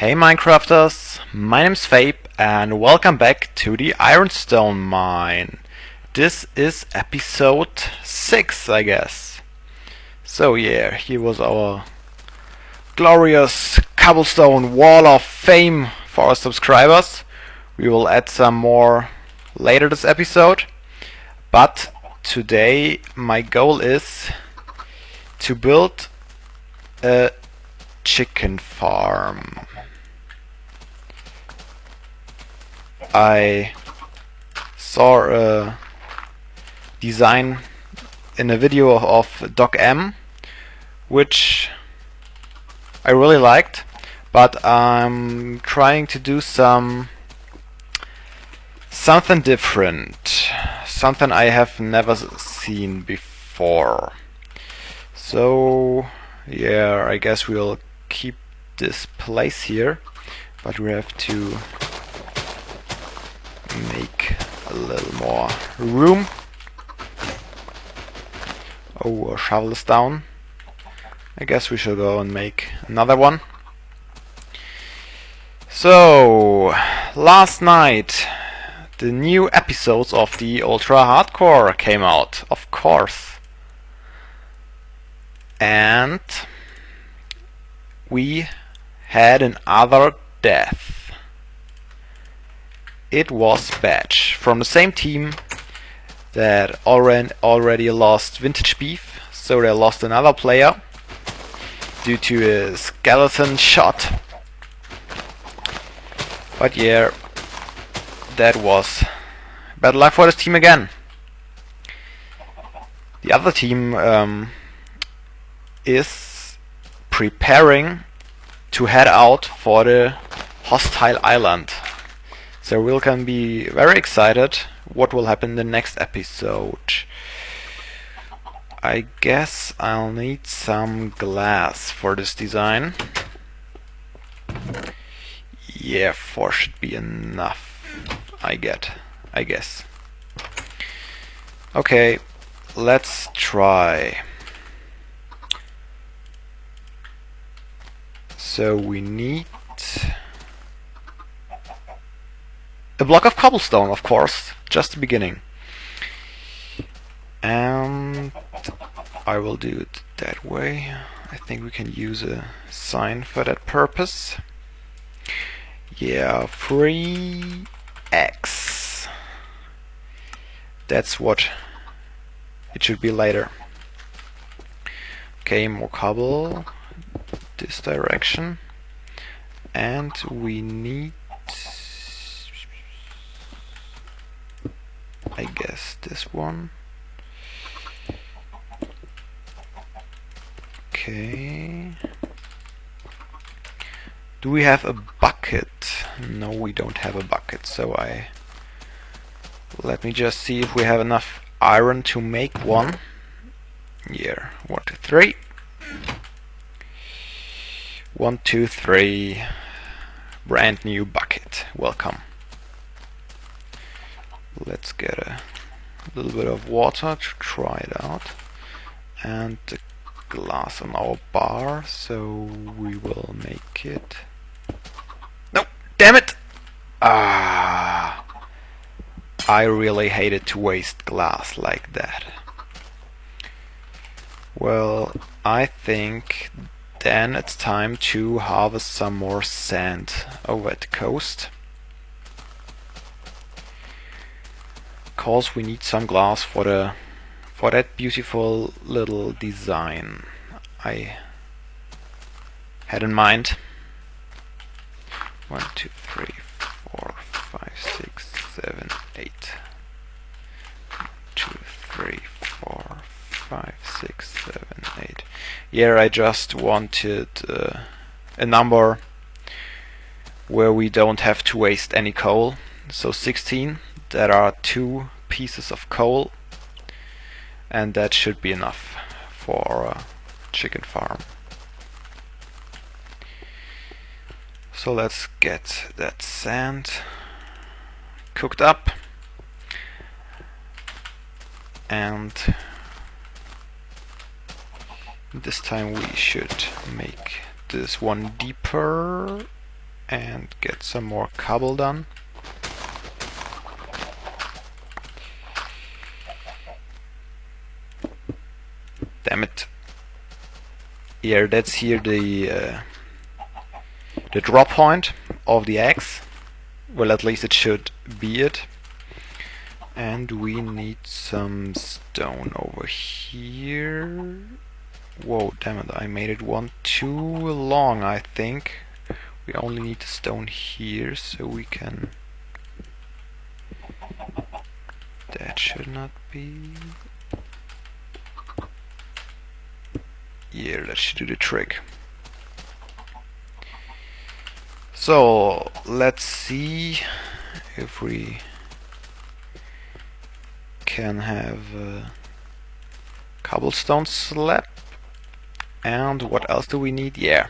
Hey Minecrafters, my name's Fabe and welcome back to the IronStoneMine. This is episode 6, I guess. So yeah, here was our glorious cobblestone wall of fame for our subscribers. We will add some more later this episode, but today my goal is to build a chicken farm. I saw a design in a video of Doc M, which I really liked, but I'm trying to do something different, something I have never seen before. So yeah, I guess we'll keep this place here, but we have to make a little more room. Oh, our shovel is down. I guess we should go and make another one. So, last night the new episodes of the Ultra Hardcore came out, of course. And we had another death. It was Badge from the same team that already lost Vintage Beef, so they lost another player due to a skeleton shot. But yeah, that was bad luck for this team again. The other team is preparing to head out for the hostile island. So we can be very excited what will happen in the next episode. I guess I'll need some glass for this design. Yeah, 4 should be enough, I guess. Okay, let's try. So we need a block of cobblestone, of course, just the beginning. And I will do it that way. I think we can use a sign for that purpose. Yeah, 3x. That's what it should be later. Okay, more cobble this direction. And we need, I guess, this one. Okay. Do we have a bucket? No, we don't have a bucket, so let me just see if we have enough iron to make one. Yeah, 1, 2, 3. 1, 2, 3. Brand new bucket. Welcome. Let's get a little bit of water to try it out, and the glass on our bar, so we will make it. No, damn it! I really hated to waste glass like that. Well, I think then it's time to harvest some more sand over at the coast. Because we need some glass for that beautiful little design I had in mind. 1, 2, 3, 4, 5, 6, 7, 8. 1, 2, 3, 4, 5, 6, 7, 8. Yeah, I just wanted a number where we don't have to waste any coal. So 16. There are 2 pieces of coal, and that should be enough for a chicken farm. So let's get that sand cooked up, and this time we should make this one deeper. and get some more cobble done. Damn it. Yeah, that's here the drop point of the axe. Well, at least it should be it. And we need some stone over here. Whoa, damn it, I made it one too long, I think. We only need the stone here, so we can... That should not be... Yeah, that should do the trick. So, let's see if we can have a cobblestone slab. And what else do we need? Yeah,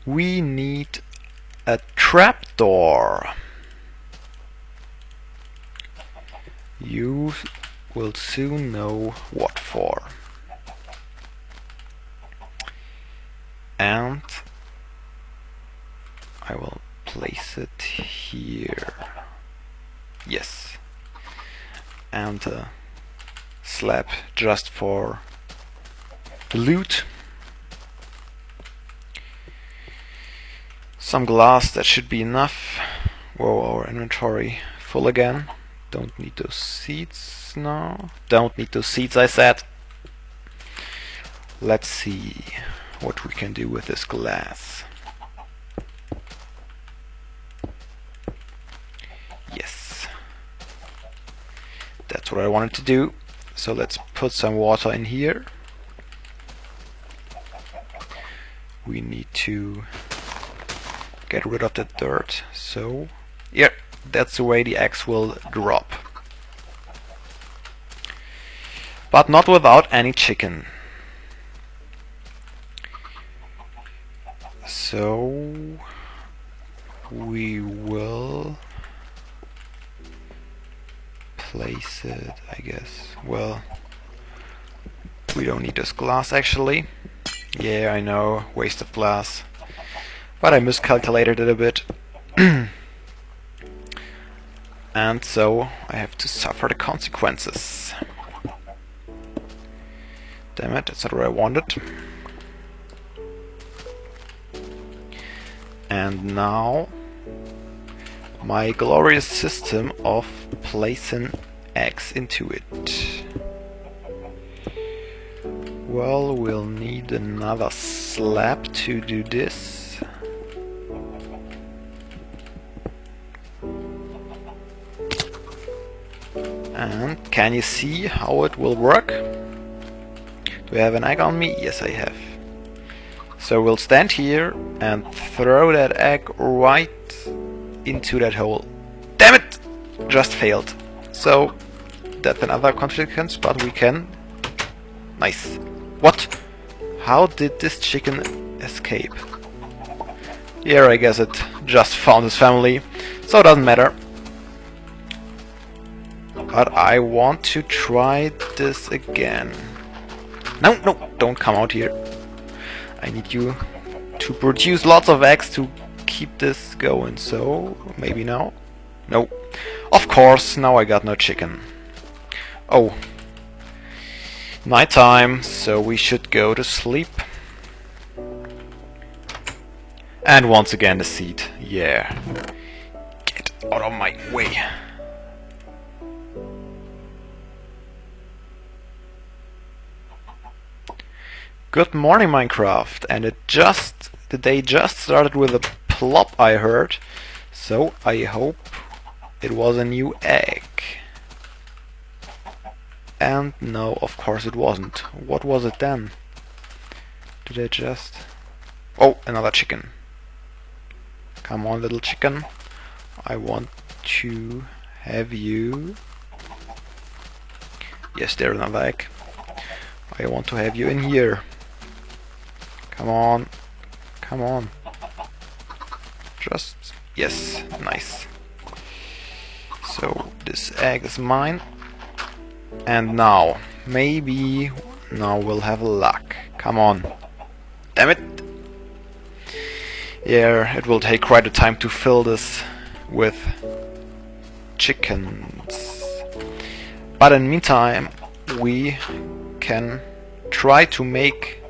we need a trapdoor. You will soon know what for. And I will place it here. Yes. And a slab just for the loot. Some glass, that should be enough. Whoa, our inventory full again. Don't need those seeds now. Don't need those seeds, I said. Let's see what we can do with this glass. Yes. That's what I wanted to do. So let's put some water in here. We need to get rid of the dirt. So, yeah, that's the way the axe will drop. But not without any chicken. So we will place it, I guess. Well, we don't need this glass actually. Yeah, I know, waste of glass. But I miscalculated it a bit. And so I have to suffer the consequences. Damn it, that's not what I wanted. And now my glorious system of placing eggs into it. Well, we'll need another slab to do this. And can you see how it will work? Do I have an egg on me? Yes, I have. So we'll stand here and throw that egg right into that hole. Damn it! Just failed. So that's another consequence, but we can... Nice. What? How did this chicken escape? Yeah, I guess it just found his family, so it doesn't matter. But I want to try this again. No, no, don't come out here. I need you to produce lots of eggs to keep this going, so maybe now? No. Of course, now I got no chicken. Oh. Nighttime, so we should go to sleep. And once again the seed. Yeah. Get out of my way. Good morning, Minecraft, and the day just started with a plop, I heard, so I hope it was a new egg. And no, of course it wasn't. What was it then? Did I just... Oh, another chicken. Come on, little chicken. I want to have you... Yes, there's another egg. I want to have you in here. Come on. Come on. Just... Yes, nice. So, this egg is mine. And now, maybe... Now we'll have luck. Come on. Damn it! Yeah, it will take quite a time to fill this with chickens. But in the meantime, we can try to make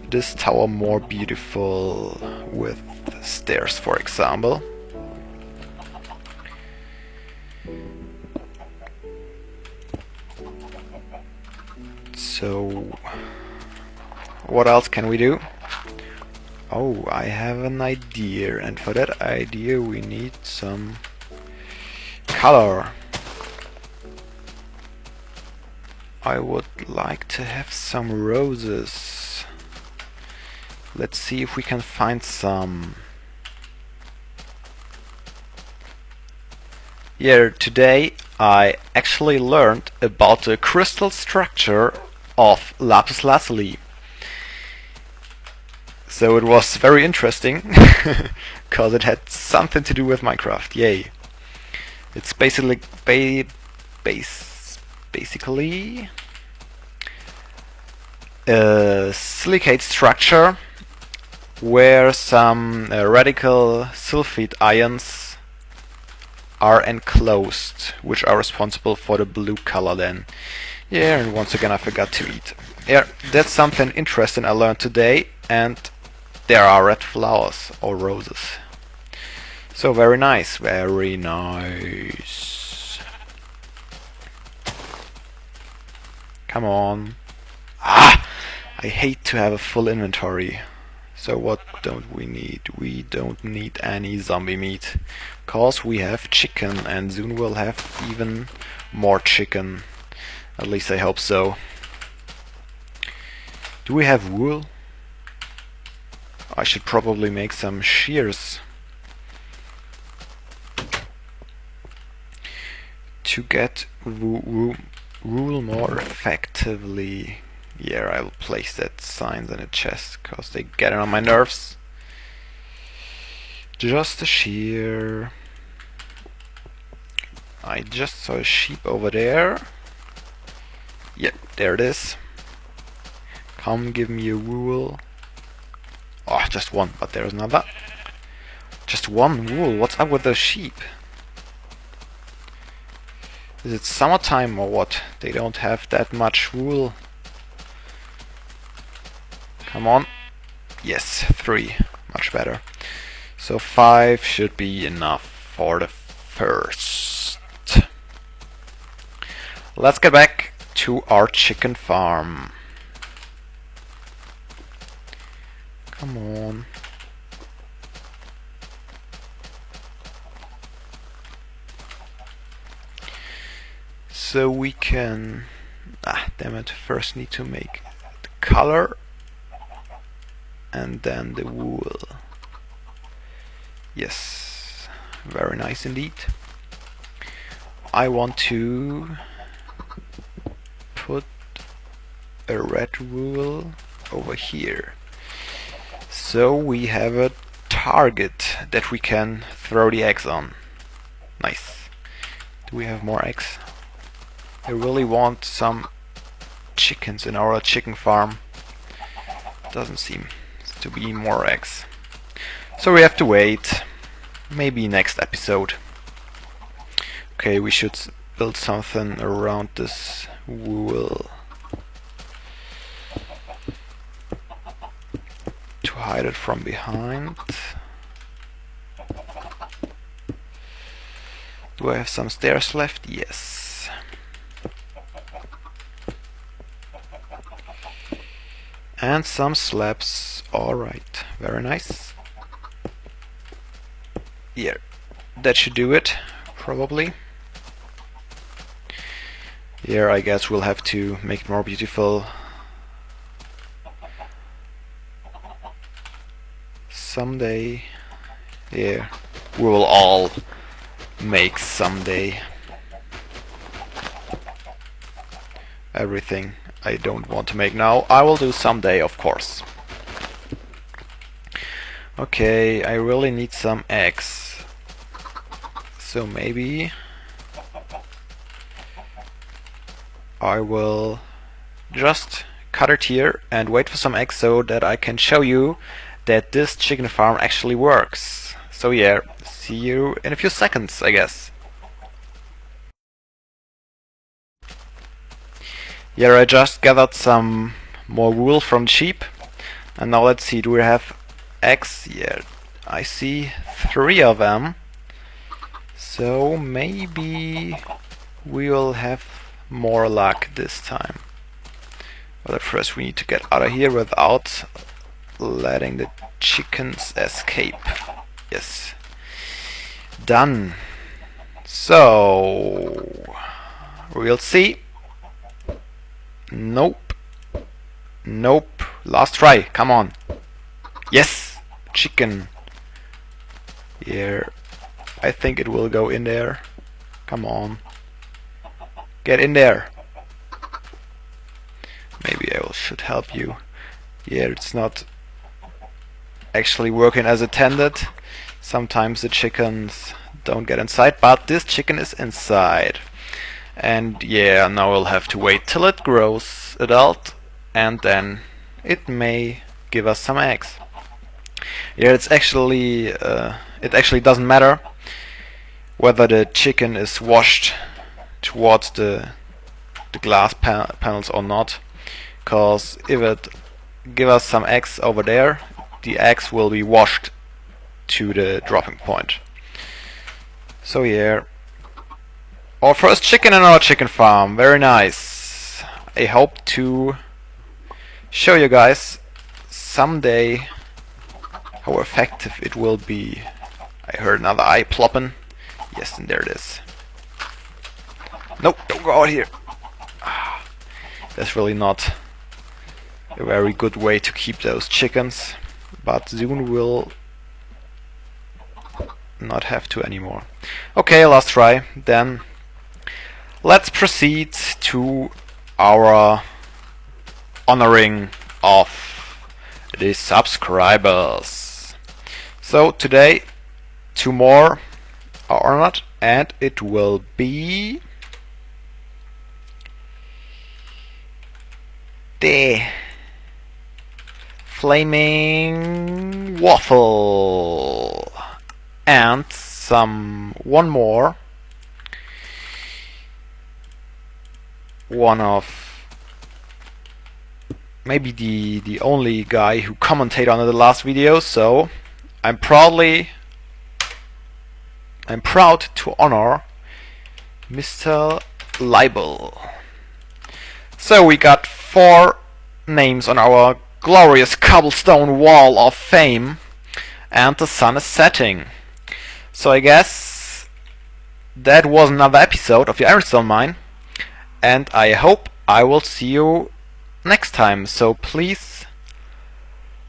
this tower more beautiful with stairs, for example. So, what else can we do? Oh, I have an idea, and for that idea we need some color. I would like to have some roses. Let's see if we can find some. Yeah, today I actually learned about the crystal structure of lapis lazuli. So it was very interesting, because it had something to do with Minecraft. Yay! It's basically basically a silicate structure where some radical sulfide ions are enclosed, which are responsible for the blue color then. Yeah, and once again I forgot to eat. Yeah, that's something interesting I learned today, and there are red flowers or roses. So very nice, very nice. Come on. Ah! I hate to have a full inventory. So what don't we need? We don't need any zombie meat, cause we have chicken, and soon we'll have even more chicken. At least I hope so. Do we have wool? I should probably make some shears to get wool more effectively. Yeah, I'll place that signs in a chest, cause they get on my nerves. Just a shear. I just saw a sheep over there. Yep, there it is. Come, give me a wool. Oh, just one, but there's another. Just one wool. What's up with those sheep? Is it summertime or what? They don't have that much wool. Come on. Yes, 3. Much better. So 5 should be enough for the first. Let's get back to our chicken farm. Come on. So we can... damn it. First need to make the color and then the wool. Yes, very nice indeed. I want to put a red wool over here, so we have a target that we can throw the eggs on. Nice. Do we have more eggs? I really want some chickens in our chicken farm. Doesn't seem to be more eggs. So we have to wait. Maybe next episode. Okay, we should build something around this wool to hide it from behind. Do I have some stairs left? Yes. And some slabs. Alright, very nice. Yeah, that should do it, probably. Here I guess we'll have to make it more beautiful. Someday. Yeah, we will all make someday. Everything I don't want to make now, I will do someday, of course. Okay, I really need some eggs. So maybe I will just cut it here and wait for some eggs so that I can show you that this chicken farm actually works. So yeah, see you in a few seconds, I guess. Yeah, I just gathered some more wool from the sheep. And now let's see, do we have eggs? Yeah, I see 3 of them. So maybe we will have more luck this time. But at first we need to get out of here without letting the chickens escape. Yes. Done. So we'll see. Nope. Nope. Last try. Come on. Yes. Chicken. Here. I think it will go in there. Come on. Get in there. Maybe I should help you. Yeah, it's not actually working as intended. Sometimes the chickens don't get inside, but this chicken is inside. And yeah, now we'll have to wait till it grows adult, and then it may give us some eggs. Yeah, it actually doesn't matter whether the chicken is washed towards the glass panels or not, because if it gives us some eggs over there, the eggs will be washed to the dropping point. So yeah, our first chicken in our chicken farm, very nice. I hope to show you guys someday how effective it will be. I heard another eye plopping. Yes, and there it is. Nope, don't go out here. That's really not a very good way to keep those chickens, but soon we'll not have to anymore. Okay, last try. Then let's proceed to our honoring of the subscribers. So today 2 more are honored, and it will be the Flaming Waffle and one more. One of maybe the only guy who commented on the last video, so I'm proud to honor Mr. Libel. So we got 4 names on our glorious cobblestone wall of fame, and the sun is setting. So I guess that was another episode of the IronStoneMine, and I hope I will see you next time. So please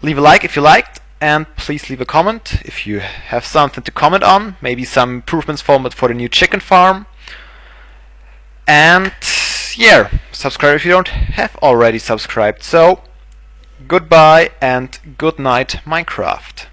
leave a like if you liked, and please leave a comment if you have something to comment on, maybe some improvements for the new chicken farm. And yeah, subscribe if you don't have already subscribed. So goodbye and good night, Minecraft.